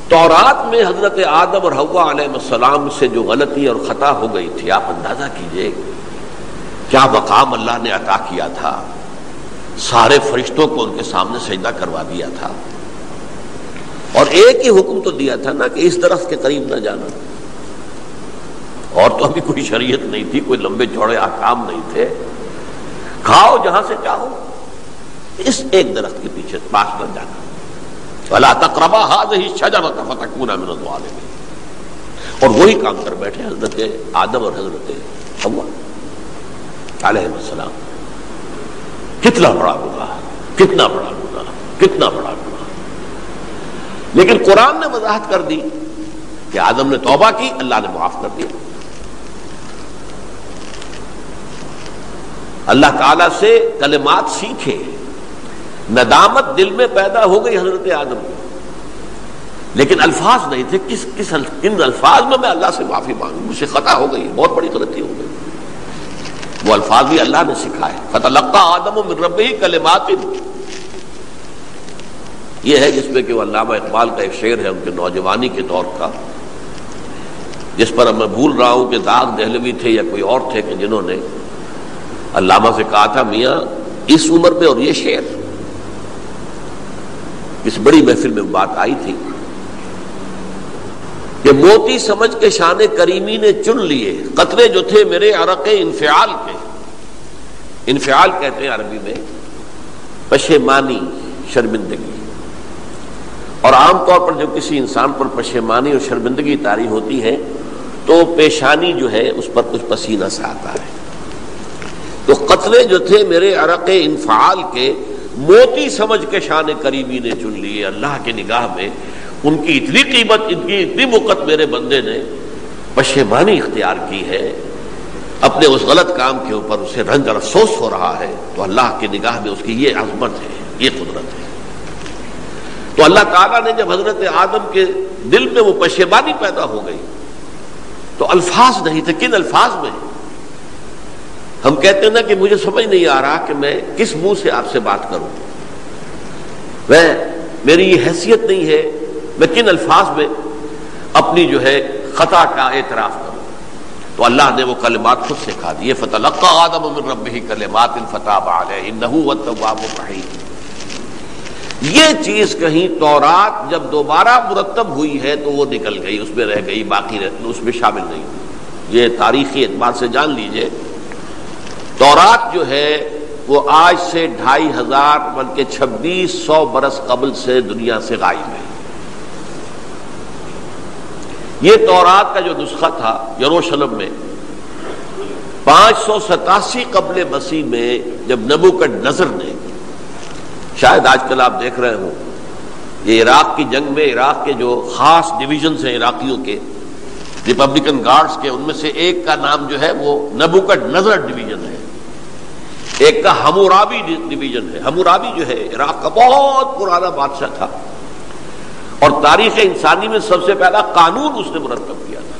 تورات میں حضرت آدم اور حوا علیہ السلام سے جو غلطی اور خطا ہو گئی تھی، آپ اندازہ کیجئے کیا مقام اللہ نے عطا کیا تھا، سارے فرشتوں کو ان کے سامنے سجدہ کروا دیا تھا، اور ایک ہی حکم تو دیا تھا نا کہ اس درخت کے قریب نہ جانا، اور تو ابھی کوئی شریعت نہیں تھی، کوئی لمبے چوڑے احکام نہیں تھے، کھاؤ جہاں سے چاہو، اس ایک درخت کے پیچھے پاس نہ جانا، وَلَا تَقْرَبَا هَٰذِهِ الشَّجَرَةَ فَتَكُونَا مِنَ الظَّالِمِينَ، اور وہی کام کر بیٹھے حضرت آدم اور حضرت حوا علیہ السلام۔ کتنا بڑا گناہ، کتنا بڑا گناہ، کتنا بڑا گناہ، لیکن قرآن نے وضاحت کر دی کہ آدم نے توبہ کی، اللہ نے معاف کر دیا۔ اللہ تعالیٰ سے کلمات سیکھے، ندامت دل میں پیدا ہو گئی حضرت آدم کو، لیکن الفاظ نہیں تھے، کن الفاظ میں اللہ سے معافی مانگوں، مجھ سے خطا ہو گئی، بہت بڑی غلطی ہو گئی، وہ الفاظ بھی اللہ نے سکھائے، فَتَلَقَّىٰ آدَمُ مِن رَبِّهِ كَلِمَاتٍ، یہ ہے جس میں کہ وہ علامہ اقبال کا ایک شعر ہے ان کے نوجوانی کے دور کا، جس پر میں بھول رہا ہوں کہ داغ دہلوی تھے یا کوئی اور تھے کہ جنہوں نے علامہ سے کہا تھا میاں اس عمر پہ اور یہ شعر، اس بڑی محفل میں بات آئی تھی کہ موتی سمجھ کے شان کریمی نے چن لیے قطرے جو تھے میرے عرق انفعال کے، انفعال کہتے ہیں عربی میں پشیمانی، شرمندگی، اور عام طور پر جب کسی انسان پر پشیمانی اور شرمندگی طاری ہوتی ہے تو پیشانی جو ہے اس پر کچھ پسینہ سا آتا ہے، تو قطرے جو تھے میرے عرق انفعال کے موتی سمجھ کے شان کریمی نے چن لیے، اللہ کی نگاہ میں ان کی اتنی قیمت، ان کی اتنی وقت میرے بندے نے پشیمانی اختیار کی ہے اپنے اس غلط کام کے اوپر، اسے رنج اور افسوس ہو رہا ہے، تو اللہ کی نگاہ میں اس کی یہ عظمت ہے، یہ قدرت ہے۔ تو اللہ تعالیٰ نے جب حضرت آدم کے دل میں وہ پشیمانی پیدا ہو گئی تو الفاظ نہیں تھے، کن الفاظ میں؟ ہم کہتے ہیں نا کہ مجھے سمجھ نہیں آ رہا کہ میں کس منہ سے آپ سے بات کروں، میری یہ حیثیت نہیں ہے، میں کن الفاظ میں اپنی جو ہے خطا کا اعتراف کروں، تو اللہ نے وہ کلمات خود سکھا دیے، فَتَلَقَّىٰ آدَمُ مِن رَبِّهِ كَلِمَاتٍ فَتَابَ عَلَيْهِ إِنَّهُ هُوَ التَّوَّابُ الرَّحِيمُ۔ یہ چیز کہیں تورات جب دوبارہ مرتب ہوئی ہے تو وہ نکل گئی، اس میں رہ گئی، باقی اس میں شامل نہیں ہوئی۔ یہ تاریخی اعتبار سے جان لیجئے، تورات جو ہے وہ آج سے 2500 بلکہ 2600 برس قبل سے دنیا سے غائب ہے۔ یہ تورات کا جو نسخہ تھا یروشلم میں 587 قبل مسیح میں جب نبوکدنضر نے، شاید آج کل آپ دیکھ رہے ہوں یہ عراق کی جنگ میں عراق کے جو خاص ڈویژنز ہیں عراقیوں کے، ریپبلکن گارڈز کے، ان میں سے ایک کا نام جو ہے وہ نبوکدنضر ڈویژن ہے، ایک کا حمورابی ڈویژن ہے۔ حمورابی جو ہے عراق کا بہت پرانا بادشاہ تھا، اور تاریخ انسانی میں سب سے پہلا قانون اس نے مرتب کیا تھا،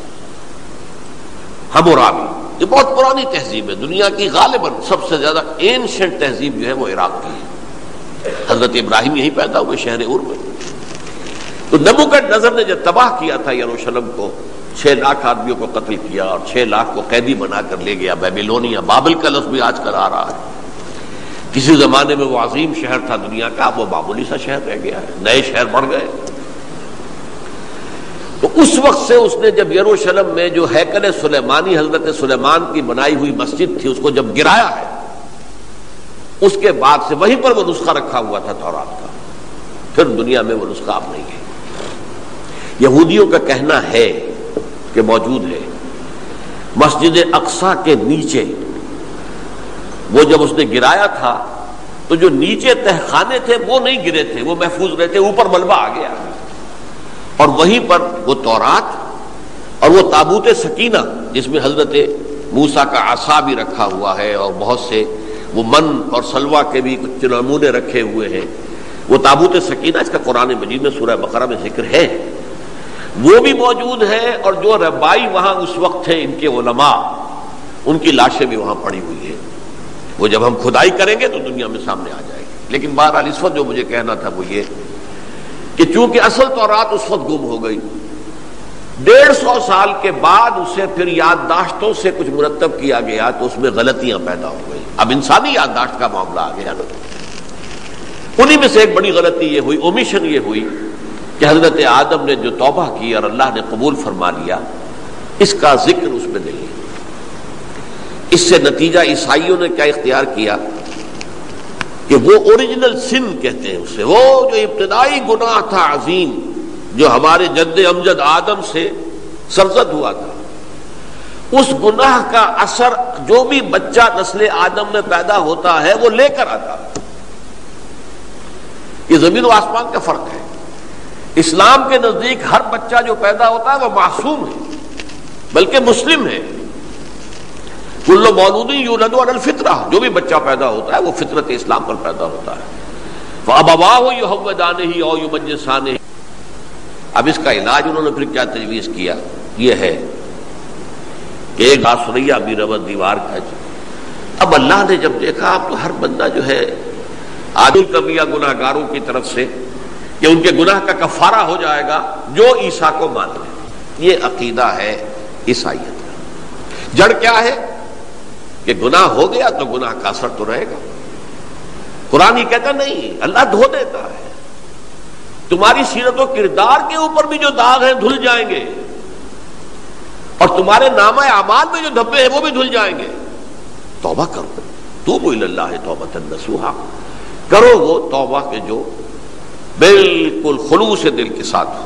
حمورابی۔ یہ بہت پرانی تہذیب ہے، دنیا کی غالباً سب سے زیادہ اینشنٹ تہذیب جو ہے وہ عراق کی ہے، حضرت ابراہیم یہیں پیدا ہوئے شہر عور میں۔ تو نبوکدنضر نے جب تباہ کیا تھا یروشلم کو، 6 لاکھ آدمیوں کو قتل کیا اور 6 لاکھ کو قیدی بنا کر لے گیا بیبیلونیا، بابل کا لفظ بھی آج کل آ رہا ہے، کسی زمانے میں وہ عظیم شہر تھا دنیا کا، وہ معمولی سا شہر رہ گیا ہے، نئے شہر بڑھ گئے۔ تو اس وقت سے اس نے جب یروشلم میں جو ہیکل سلیمانی حضرت سلیمان کی بنائی ہوئی مسجد تھی اس کو جب گرایا ہے، اس کے بعد سے وہیں پر وہ نسخہ رکھا ہوا تھا تورات کا، پھر دنیا میں وہ نسخہ اب نہیں ہے۔ یہودیوں کا کہنا ہے کہ موجود ہے مسجد اقصی کے نیچے، وہ جب اس نے گرایا تھا تو جو نیچے تہخانے تھے وہ نہیں گرے تھے، وہ محفوظ رہتے، اوپر ملبہ آ گیا، اور وہیں پر وہ تورات اور وہ تابوت سکینہ جس میں حضرت موسیٰ کا عصا بھی رکھا ہوا ہے اور بہت سے وہ من اور سلوہ کے بھی کچھ نمونے رکھے ہوئے ہیں، وہ تابوت سکینہ اس کا قرآن مجید میں سورہ بقرہ میں ذکر ہے، وہ بھی موجود ہے، اور جو ربائی وہاں اس وقت تھے ان کے علماء، ان کی لاشیں بھی وہاں پڑی ہوئی ہیں، وہ جب ہم کھدائی کریں گے تو دنیا میں سامنے آ جائے گی۔ لیکن بہرحال اس وقت جو مجھے کہنا تھا وہ یہ کہ چونکہ اصل تورات اس وقت گم ہو گئی، 150 سال کے بعد اسے پھر یادداشتوں سے کچھ مرتب کیا گیا تو اس میں غلطیاں پیدا ہو گئی. اب انسانی یادداشت کا معاملہ آ گیا نا. انہی میں سے ایک بڑی غلطی یہ ہوئی، اومیشن یہ ہوئی کہ حضرت آدم نے جو توبہ کی اور اللہ نے قبول فرما لیا، اس کا ذکر اس میں نہیں ہے. اس سے نتیجہ عیسائیوں نے کیا اختیار کیا کہ وہ اوریجنل سن کہتے ہیں اسے، وہ جو ابتدائی گناہ تھا عظیم جو ہمارے جد امجد آدم سے سرزد ہوا تھا، اس گناہ کا اثر جو بھی بچہ نسل آدم میں پیدا ہوتا ہے وہ لے کر آتا ہے. یہ زمین و آسمان کا فرق ہے. اسلام کے نزدیک ہر بچہ جو پیدا ہوتا ہے وہ معصوم ہے، بلکہ مسلم ہے. کل مولود یولد علی الفطرہ، جو بھی بچہ پیدا ہوتا ہے وہ فطرت اسلام پر پیدا ہوتا ہے. فَأَبَوَاهُ يُهَوِّدَانِهِ أَوْ يُمَجِّسَانِهِ. اب اس کا علاج انہوں نے پھر کیا تجویز کیا، یہ ہے کہ ایک آسریہ بھی ربط دیوار کا. اب اللہ نے جب دیکھا اب تو ہر بندہ جو ہے عادل کبیہ گناہ گاروں کی طرف سے کہ ان کے گناہ کا کفارہ ہو جائے گا جو عیسیٰ کو مان لے. یہ عقیدہ ہے عیسائیت کا. جڑ کیا ہے کہ گناہ ہو گیا تو گناہ کا اثر تو رہے گا. قرآن یہ کہتا نہیں، اللہ دھو دیتا ہے. تمہاری سیرت و کردار کے اوپر بھی جو داغ ہیں دھل جائیں گے، اور تمہارے نامہ اعمال میں جو دھبے ہیں وہ بھی دھل جائیں گے. توبہ کرو، توبوا الی اللہ توبۃ نصوحا. کرو وہ توبہ کے جو بالکل خلوص دل کے ساتھ ہو.